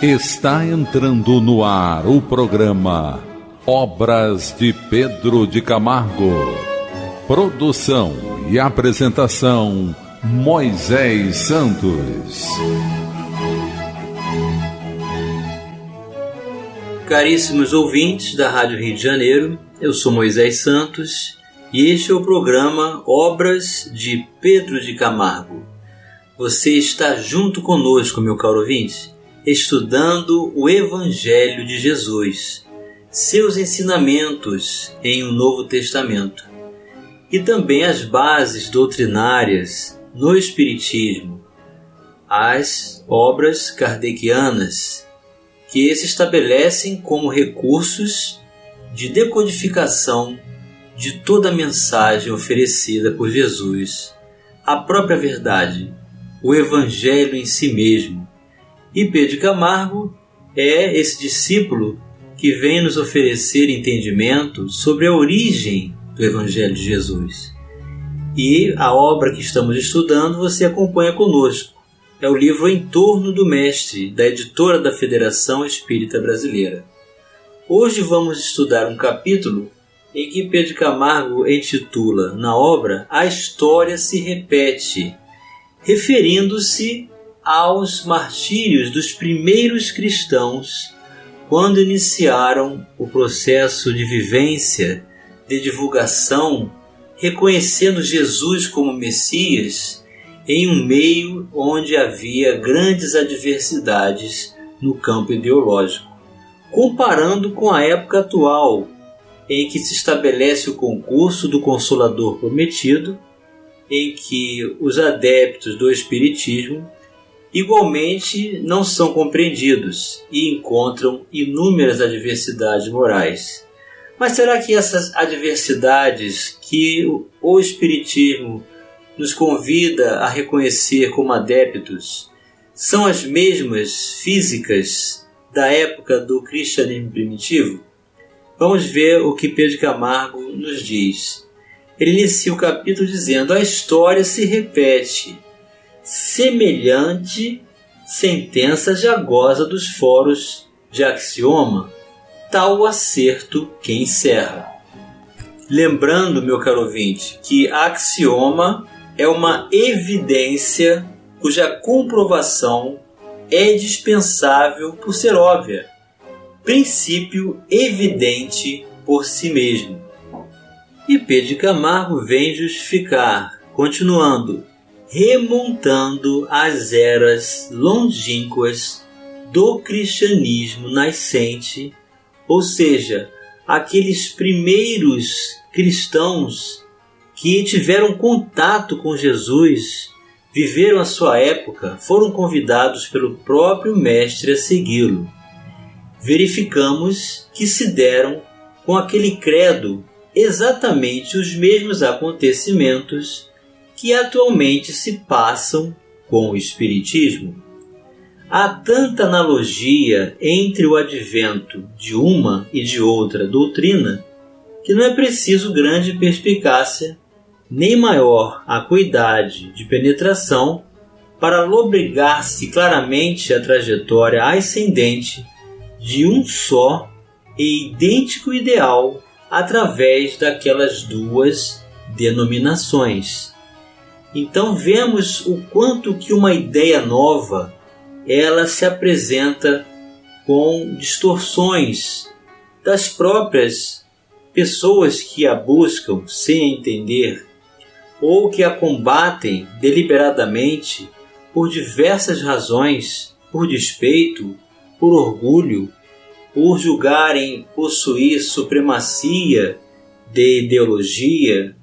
Está entrando no ar o programa Obras de Pedro de Camargo. Produção e apresentação Moisés Santos. Caríssimos ouvintes da Rádio Rio de Janeiro, eu sou Moisés Santos e este é o programa Obras de Pedro de Camargo. Você está junto conosco, meu caro ouvinte, estudando o Evangelho de Jesus, seus ensinamentos em um Novo Testamento e também as bases doutrinárias no Espiritismo, as obras kardecianas, que se estabelecem como recursos de decodificação de toda a mensagem oferecida por Jesus, a própria verdade, o Evangelho em si mesmo. E Pedro de Camargo é esse discípulo que vem nos oferecer entendimento sobre a origem do Evangelho de Jesus. E a obra que estamos estudando você acompanha conosco. É o livro Em Torno do Mestre, da editora da Federação Espírita Brasileira. Hoje vamos estudar um capítulo em que Pedro de Camargo intitula na obra A História se Repete, referindo-se aos martírios dos primeiros cristãos quando iniciaram o processo de vivência, de divulgação, reconhecendo Jesus como Messias em um meio onde havia grandes adversidades no campo ideológico, comparando com a época atual, em que se estabelece o concurso do Consolador Prometido, em que os adeptos do Espiritismo igualmente não são compreendidos e encontram inúmeras adversidades morais. Mas será que essas adversidades que o Espiritismo nos convida a reconhecer como adeptos são as mesmas físicas da época do cristianismo primitivo? Vamos ver o que Pedro de Camargo nos diz. Ele inicia o capítulo dizendo: a história se repete, semelhante sentença jagosa dos foros de axioma, tal o acerto que encerra. Lembrando, meu caro ouvinte, que axioma é uma evidência cuja comprovação é dispensável por ser óbvia, princípio evidente por si mesmo. E Pedro de Camargo vem justificar, continuando, remontando as eras longínquas do cristianismo nascente, ou seja, aqueles primeiros cristãos que tiveram contato com Jesus, viveram a sua época, foram convidados pelo próprio Mestre a segui-lo. Verificamos que se deram com aquele credo exatamente os mesmos acontecimentos que atualmente se passam com o Espiritismo. Há tanta analogia entre o advento de uma e de outra doutrina que não é preciso grande perspicácia nem maior acuidade de penetração para lobrigar-se claramente a trajetória ascendente de um só e idêntico ideal através daquelas duas denominações. Então vemos o quanto que uma ideia nova ela se apresenta com distorções das próprias pessoas que a buscam sem entender ou que a combatem deliberadamente por diversas razões, por despeito, por orgulho, por julgarem possuir supremacia de ideologia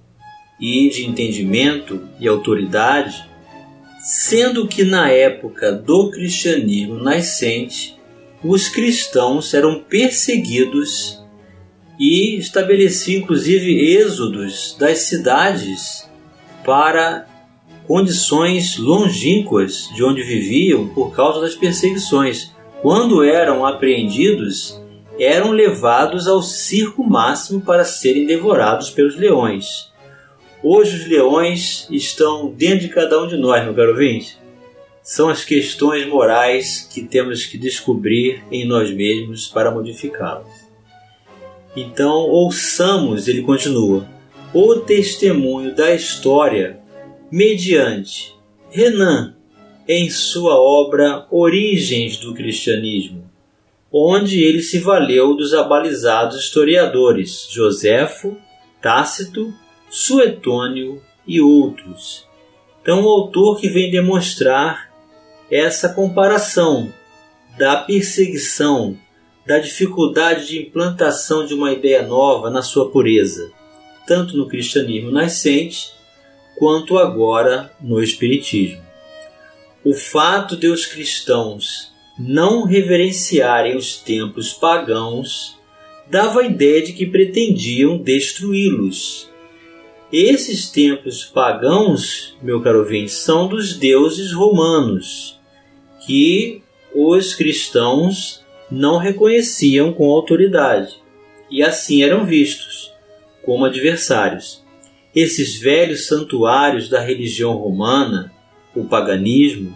e de entendimento e autoridade, sendo que na época do cristianismo nascente, os cristãos eram perseguidos e estabeleciam inclusive êxodos das cidades para condições longínquas de onde viviam por causa das perseguições. Quando eram apreendidos, eram levados ao circo máximo para serem devorados pelos leões. Hoje os leões estão dentro de cada um de nós, meu caro ouvinte. são as questões morais que temos que descobrir em nós mesmos para modificá-las. Então, ouçamos, ele continua, o testemunho da história mediante Renan, em sua obra Origens do Cristianismo, onde ele se valeu dos abalizados historiadores Joséfo, Tácito, Suetônio e outros. Então, o autor que vem demonstrar essa comparação da perseguição, da dificuldade de implantação de uma ideia nova na sua pureza, tanto no cristianismo nascente, quanto agora no espiritismo. O fato de os cristãos não reverenciarem os templos pagãos dava a ideia de que pretendiam destruí-los. Esses templos pagãos, meu caro ouvinte, são dos deuses romanos, que os cristãos não reconheciam com autoridade, e assim eram vistos como adversários. Esses velhos santuários da religião romana, o paganismo,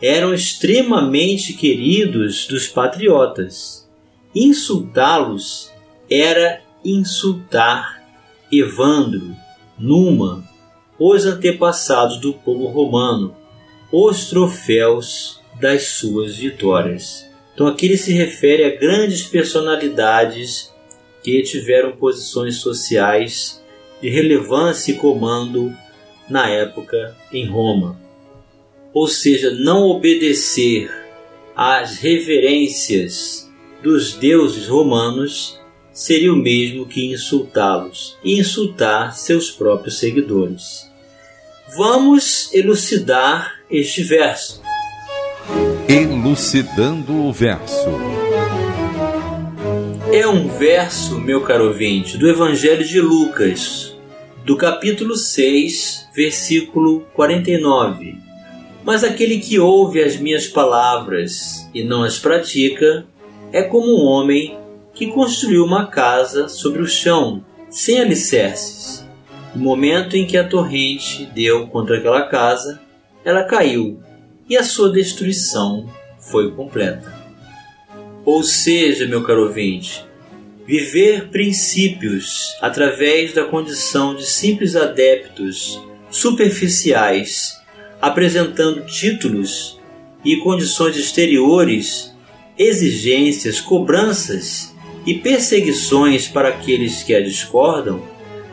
eram extremamente queridos dos patriotas. Insultá-los era insultar Evandro, Numa, os antepassados do povo romano, os troféus das suas vitórias. Então aqui ele se refere a grandes personalidades que tiveram posições sociais de relevância e comando na época em Roma. Ou seja, não obedecer às reverências dos deuses romanos seria o mesmo que insultá-los e insultar seus próprios seguidores. Vamos elucidar este verso. Elucidando o verso. É um verso, meu caro ouvinte, do Evangelho de Lucas, do capítulo 6, versículo 49. Mas aquele que ouve as minhas palavras e não as pratica é como um homem que construiu uma casa sobre o chão, sem alicerces. No momento em que a torrente deu contra aquela casa, ela caiu e a sua destruição foi completa. Ou seja, meu caro ouvinte, viver princípios através da condição de simples adeptos superficiais, apresentando títulos e condições exteriores, exigências, cobranças e perseguições para aqueles que a discordam,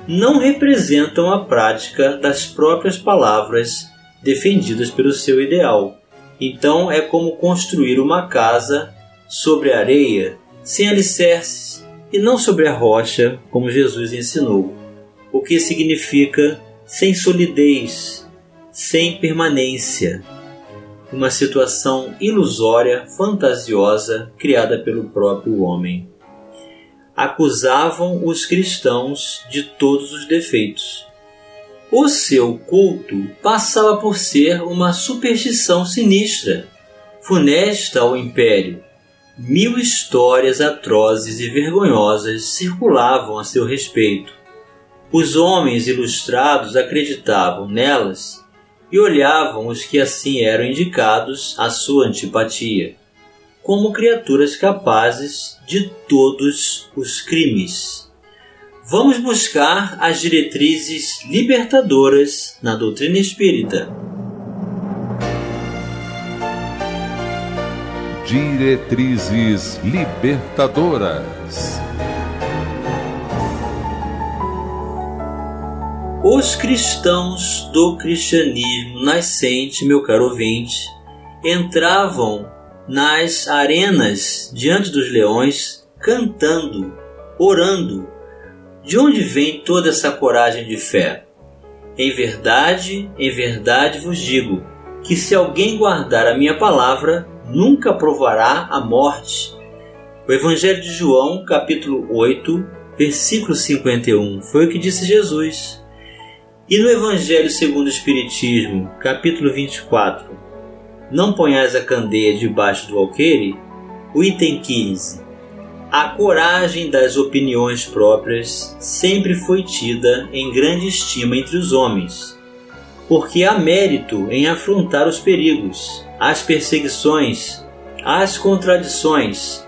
não representam a prática das próprias palavras defendidas pelo seu ideal. Então é como construir uma casa sobre a areia, sem alicerces, e não sobre a rocha, como Jesus ensinou, o que significa sem solidez, sem permanência, uma situação ilusória, fantasiosa, criada pelo próprio homem. Acusavam os cristãos de todos os defeitos. O seu culto passava por ser uma superstição sinistra, funesta ao império. 1000 histórias atrozes e vergonhosas circulavam a seu respeito. Os homens ilustrados acreditavam nelas e olhavam os que assim eram indicados à sua antipatia, como criaturas capazes de todos os crimes. Vamos buscar as diretrizes libertadoras na doutrina espírita. Diretrizes libertadoras. Os cristãos do cristianismo nascente, meu caro ouvinte, entravam nas arenas diante dos leões, cantando, orando. De onde vem toda essa coragem de fé? Em verdade vos digo, que se alguém guardar a minha palavra, nunca provará a morte. O Evangelho de João, capítulo 8, versículo 51, foi o que disse Jesus. E no Evangelho segundo o Espiritismo, capítulo 24, não ponhais a candeia debaixo do alqueire, o item 15. A coragem das opiniões próprias sempre foi tida em grande estima entre os homens, porque há mérito em afrontar os perigos, as perseguições, as contradições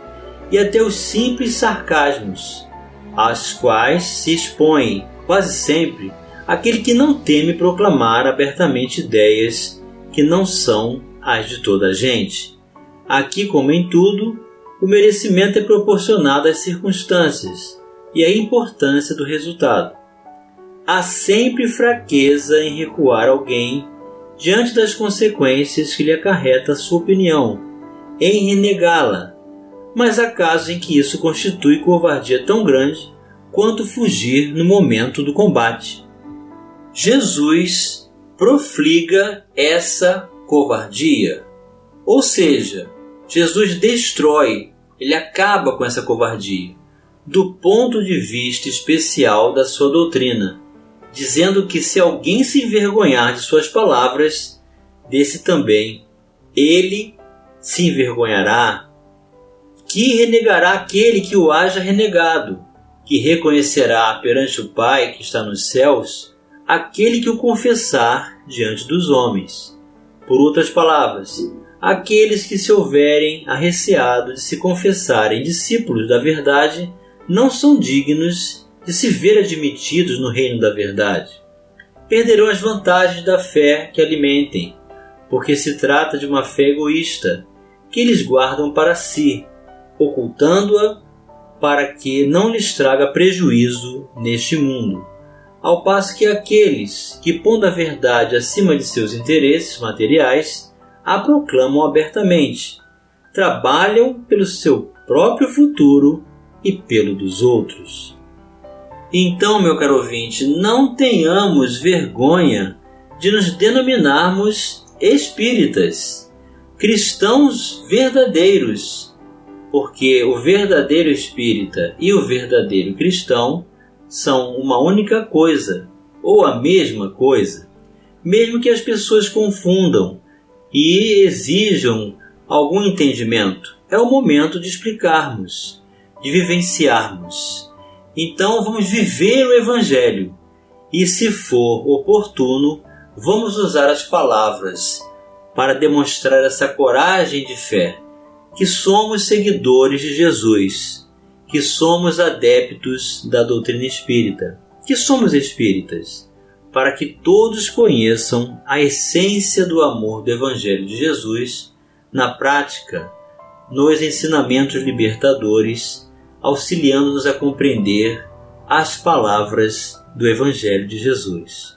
e até os simples sarcasmos, aos quais se expõe, quase sempre, aquele que não teme proclamar abertamente ideias que não são as de toda a gente. Aqui, como em tudo, o merecimento é proporcionado às circunstâncias e à importância do resultado. Há sempre fraqueza em recuar alguém diante das consequências que lhe acarreta a sua opinião, em renegá-la, mas há casos em que isso constitui covardia tão grande quanto fugir no momento do combate. Jesus profliga essa covardia, ou seja, Jesus destrói, ele acaba com essa covardia, do ponto de vista especial da sua doutrina, dizendo que se alguém se envergonhar de suas palavras, desse também ele se envergonhará, que renegará aquele que o haja renegado, que reconhecerá perante o Pai que está nos céus aquele que o confessar diante dos homens. Por outras palavras, aqueles que se houverem arreceado de se confessarem discípulos da verdade não são dignos de se ver admitidos no reino da verdade. Perderão as vantagens da fé que alimentem, porque se trata de uma fé egoísta, que eles guardam para si, ocultando-a para que não lhes traga prejuízo neste mundo. Ao passo que aqueles que, pondo a verdade acima de seus interesses materiais, a proclamam abertamente, trabalham pelo seu próprio futuro e pelo dos outros. Então, meu caro ouvinte, não tenhamos vergonha de nos denominarmos espíritas, cristãos verdadeiros, porque o verdadeiro espírita e o verdadeiro cristão são uma única coisa, ou a mesma coisa, mesmo que as pessoas confundam e exijam algum entendimento. É o momento de explicarmos, de vivenciarmos. Então vamos viver o Evangelho e, se for oportuno, vamos usar as palavras para demonstrar essa coragem de fé, que somos seguidores de Jesus, que somos adeptos da doutrina espírita, que somos espíritas, para que todos conheçam a essência do amor do Evangelho de Jesus na prática, nos ensinamentos libertadores, auxiliando-nos a compreender as palavras do Evangelho de Jesus.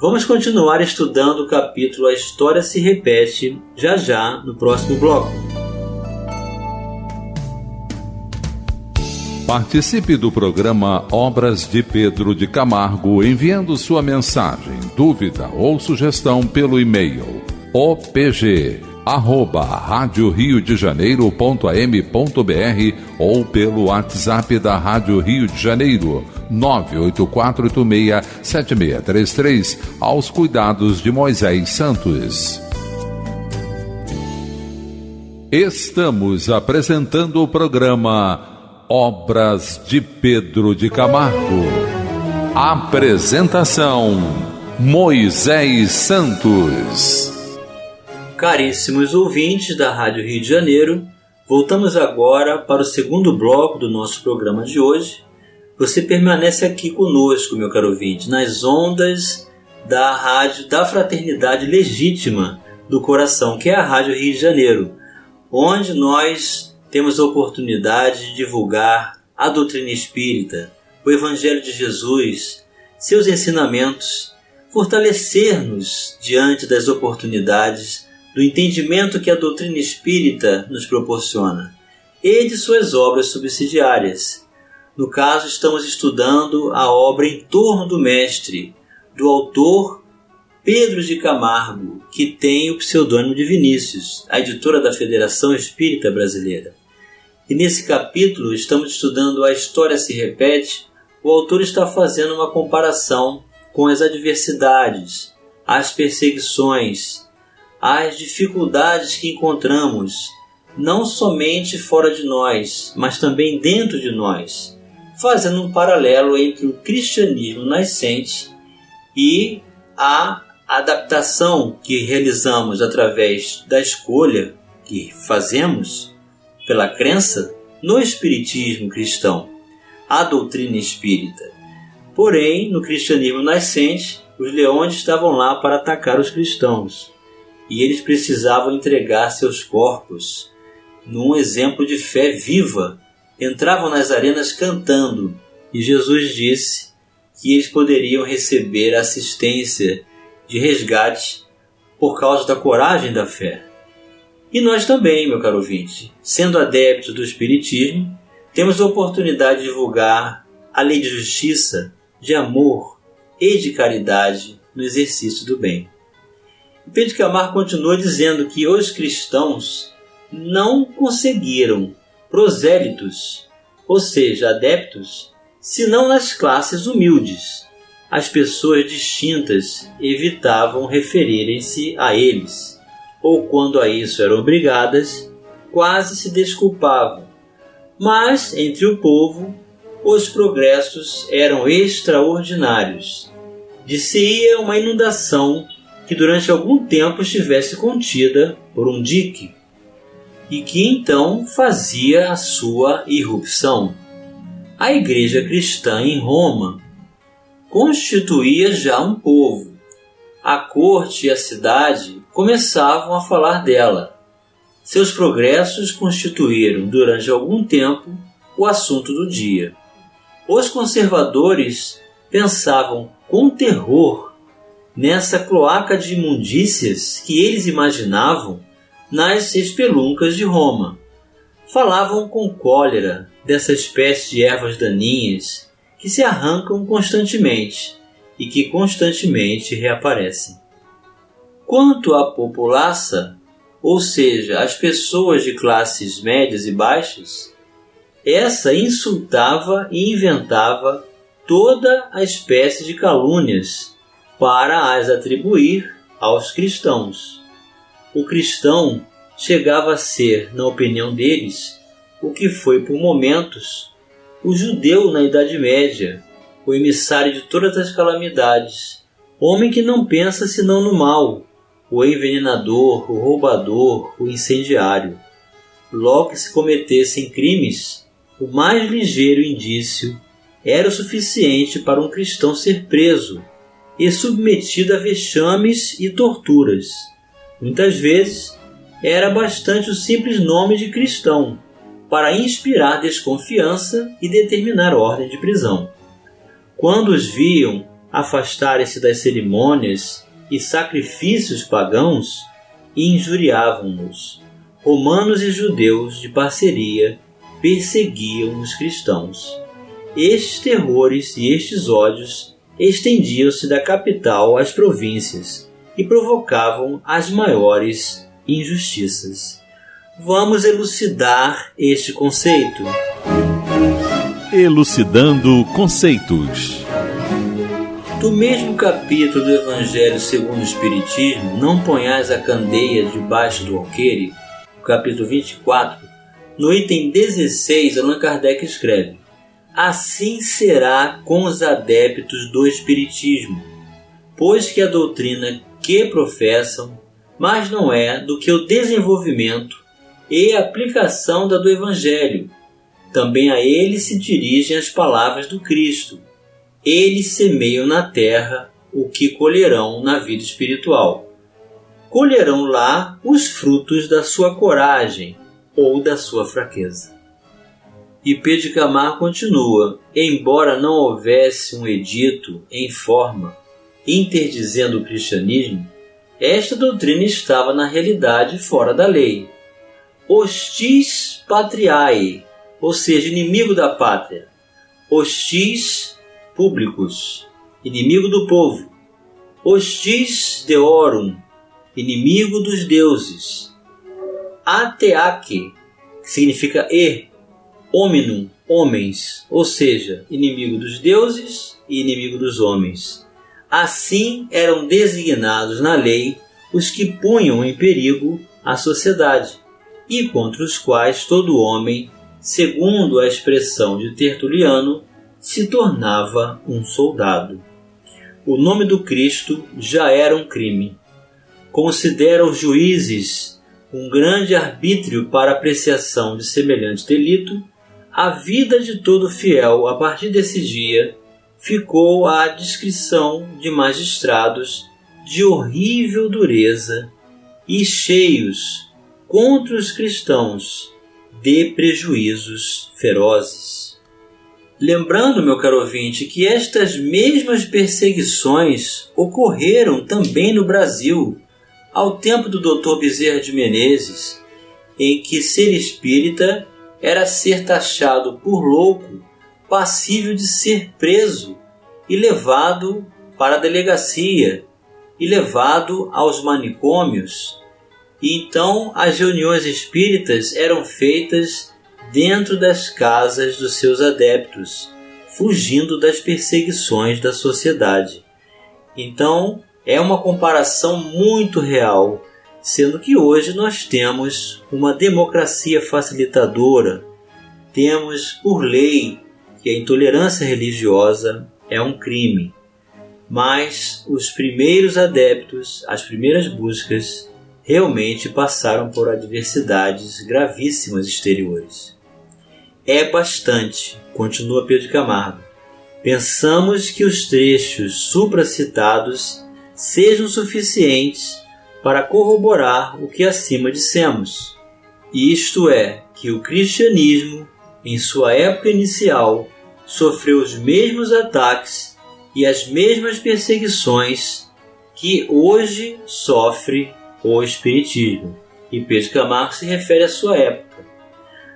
Vamos continuar estudando o capítulo A História se Repete já no próximo bloco. Participe do programa Obras de Pedro de Camargo enviando sua mensagem, dúvida ou sugestão pelo e-mail opg@radioriodejaneiro.am.br ou pelo WhatsApp da Rádio Rio de Janeiro 984867633 aos cuidados de Moisés Santos. Estamos apresentando o programa Obras de Pedro de Camargo. Apresentação: Moisés Santos. Caríssimos ouvintes da Rádio Rio de Janeiro, voltamos agora para o segundo bloco do nosso programa de hoje. Você permanece aqui conosco, meu caro ouvinte, nas ondas da Rádio da Fraternidade Legítima do Coração, que é a Rádio Rio de Janeiro, onde nós temos a oportunidade de divulgar a doutrina espírita, o Evangelho de Jesus, seus ensinamentos, fortalecer-nos diante das oportunidades do entendimento que a doutrina espírita nos proporciona e de suas obras subsidiárias. No caso, estamos estudando a obra Em Torno do Mestre, do autor Pedro de Camargo, que tem o pseudônimo de Vinícius, a editora da Federação Espírita Brasileira. E nesse capítulo estamos estudando A História se Repete. O autor está fazendo uma comparação com as adversidades, as perseguições, as dificuldades que encontramos, não somente fora de nós, mas também dentro de nós, fazendo um paralelo entre o cristianismo nascente e a A adaptação que realizamos através da escolha que fazemos pela crença no espiritismo cristão, a doutrina espírita. Porém, no cristianismo nascente, os leões estavam lá para atacar os cristãos e eles precisavam entregar seus corpos num exemplo de fé viva. Entravam nas arenas cantando e Jesus disse que eles poderiam receber assistência de resgate por causa da coragem da fé. E nós também, meu caro ouvinte, sendo adeptos do Espiritismo, temos a oportunidade de divulgar a lei de justiça, de amor e de caridade no exercício do bem. E Pedro de Camargo continua dizendo que os cristãos não conseguiram prosélitos, ou seja, adeptos, senão nas classes humildes. As pessoas distintas evitavam referirem-se a eles, ou quando a isso eram obrigadas, quase se desculpavam. Mas, entre o povo, os progressos eram extraordinários. Dir-se-ia uma inundação que durante algum tempo estivesse contida por um dique, e que então fazia a sua irrupção. A igreja cristã em Roma constituía já um povo. A corte e a cidade começavam a falar dela. Seus progressos constituíram, durante algum tempo, o assunto do dia. Os conservadores pensavam com terror nessa cloaca de imundícias que eles imaginavam nas espeluncas de Roma. Falavam com cólera dessa espécie de ervas daninhas que se arrancam constantemente e que constantemente reaparecem. Quanto à populaça, ou seja, as pessoas de classes médias e baixas, essa insultava e inventava toda a espécie de calúnias para as atribuir aos cristãos. O cristão chegava a ser, na opinião deles, o que foi por momentos o judeu na Idade Média, o emissário de todas as calamidades, homem que não pensa senão no mal, o envenenador, o roubador, o incendiário. Logo que se cometessem crimes, o mais ligeiro indício era o suficiente para um cristão ser preso e submetido a vexames e torturas. Muitas vezes era bastante o simples nome de cristão para inspirar desconfiança e determinar ordem de prisão. Quando os viam afastarem-se das cerimônias e sacrifícios pagãos, injuriavam-nos. Romanos e judeus de parceria perseguiam os cristãos. Estes terrores e estes ódios estendiam-se da capital às províncias e provocavam as maiores injustiças. Vamos elucidar este conceito. Elucidando conceitos. Do mesmo capítulo do Evangelho segundo o Espiritismo, Não ponhais a candeia debaixo do alqueire, no capítulo 24, no item 16, Allan Kardec escreve: assim será com os adeptos do Espiritismo, pois que a doutrina que professam, mas não é do que o desenvolvimento e aplicação da do Evangelho. Também a eles se dirigem as palavras do Cristo. Eles semeiam na terra o que colherão na vida espiritual. Colherão lá os frutos da sua coragem ou da sua fraqueza. E Pedro de Camargo continua: embora não houvesse um edito em forma interdizendo o cristianismo, esta doutrina estava na realidade fora da lei. Hostis patriae, ou seja, inimigo da pátria. Hostis publicus, inimigo do povo. Hostis deorum, inimigo dos deuses. Ateaque, que significa hominum, homens, ou seja, inimigo dos deuses e inimigo dos homens. Assim eram designados na lei os que punham em perigo a sociedade e contra os quais todo homem, segundo a expressão de Tertuliano, se tornava um soldado. o nome do Cristo já era um crime. Considera os juízes um grande arbítrio para apreciação de semelhante delito, a vida de todo fiel, a partir desse dia, ficou à discrição de magistrados de horrível dureza e cheios, contra os cristãos, de prejuízos ferozes. Lembrando, meu caro ouvinte, que estas mesmas perseguições ocorreram também no Brasil, ao tempo do Dr. Bezerra de Menezes, em que ser espírita era ser taxado por louco, passível de ser preso e levado para a delegacia e levado aos manicômios. E então as reuniões espíritas eram feitas dentro das casas dos seus adeptos, fugindo das perseguições da sociedade. Então é uma comparação muito real, sendo que hoje nós temos uma democracia facilitadora, temos por lei que a intolerância religiosa é um crime, mas os primeiros adeptos, as primeiras buscas, realmente passaram por adversidades gravíssimas exteriores. É bastante, continua Pedro de Camargo. Pensamos que os trechos supracitados sejam suficientes para corroborar o que acima dissemos. Isto é, que o cristianismo, em sua época inicial, sofreu os mesmos ataques e as mesmas perseguições que hoje sofre o espiritismo. E Pedro de Camargo se refere à sua época.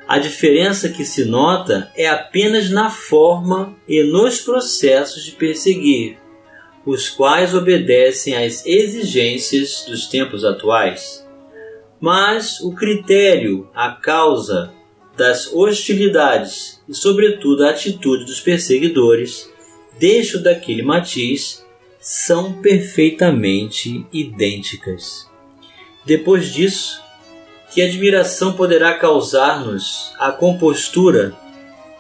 A diferença que se nota é apenas na forma e nos processos de perseguir, os quais obedecem às exigências dos tempos atuais. Mas o critério, a causa das hostilidades e, sobretudo, a atitude dos perseguidores, deixo daquele matiz, são perfeitamente idênticas. Depois disso, que admiração poderá causar-nos a compostura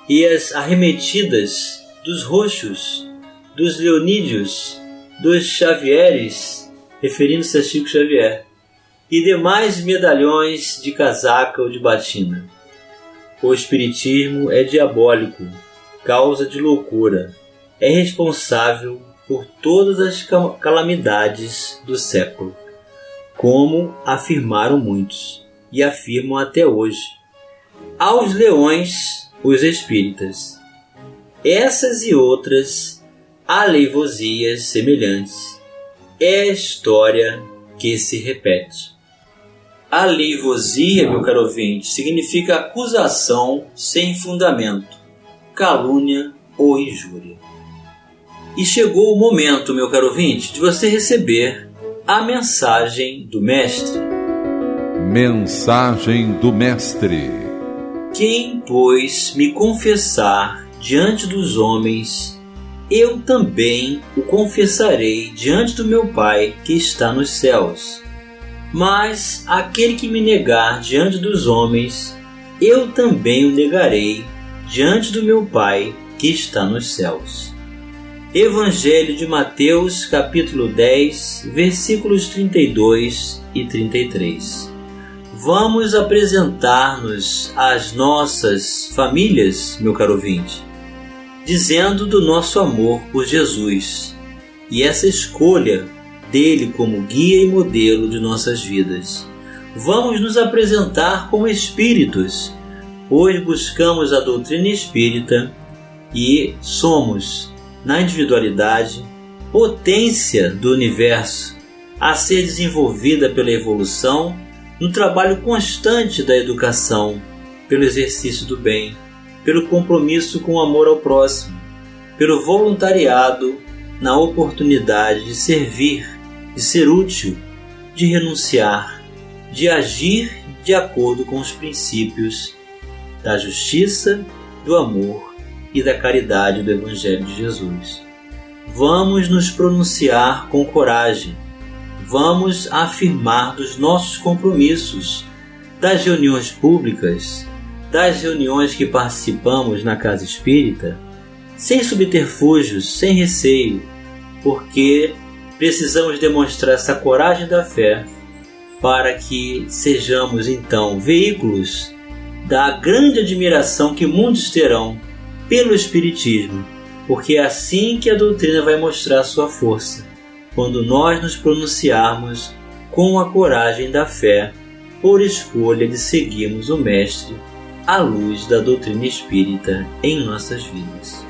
e as arremetidas dos Roxos, dos Leonídios, dos Xavieres, referindo-se a Chico Xavier, e demais medalhões de casaca ou de batina. O espiritismo é diabólico, causa de loucura, é responsável por todas as calamidades do século, como afirmaram muitos, e afirmam até hoje. Aos leões, os espíritas. Essas e outras aleivosias semelhantes é a história que se repete. Aleivosia, meu caro ouvinte, significa acusação sem fundamento, calúnia ou injúria. E chegou o momento, meu caro ouvinte, de você receber a mensagem do Mestre. Mensagem do Mestre. Quem, pois, me confessar diante dos homens, eu também o confessarei diante do meu Pai que está nos céus. Mas aquele que me negar diante dos homens, eu também o negarei diante do meu Pai que está nos céus. Evangelho de Mateus, capítulo 10, versículos 32 e 33. Vamos apresentar-nos às nossas famílias, meu caro ouvinte, dizendo do nosso amor por Jesus e essa escolha dele como guia e modelo de nossas vidas. Vamos nos apresentar como espíritos, pois buscamos a doutrina espírita e somos, na individualidade, potência do universo a ser desenvolvida pela evolução no trabalho constante da educação, pelo exercício do bem, pelo compromisso com o amor ao próximo, pelo voluntariado na oportunidade de servir, de ser útil, de renunciar, de agir de acordo com os princípios da justiça, do amor e da caridade do Evangelho de Jesus. Vamos nos pronunciar com coragem, vamos afirmar dos nossos compromissos, das reuniões públicas, das reuniões que participamos na Casa Espírita, sem subterfúgios, sem receio, porque precisamos demonstrar essa coragem da fé para que sejamos então veículos da grande admiração que muitos terão pelo Espiritismo, porque é assim que a doutrina vai mostrar sua força, quando nós nos pronunciarmos com a coragem da fé por escolha de seguirmos o Mestre à luz da doutrina espírita em nossas vidas.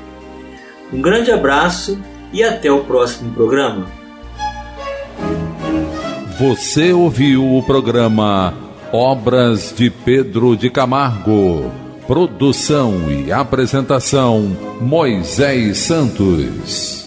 Um grande abraço e até o próximo programa. Você ouviu o programa Obras de Pedro de Camargo. Produção e apresentação Moisés Santos.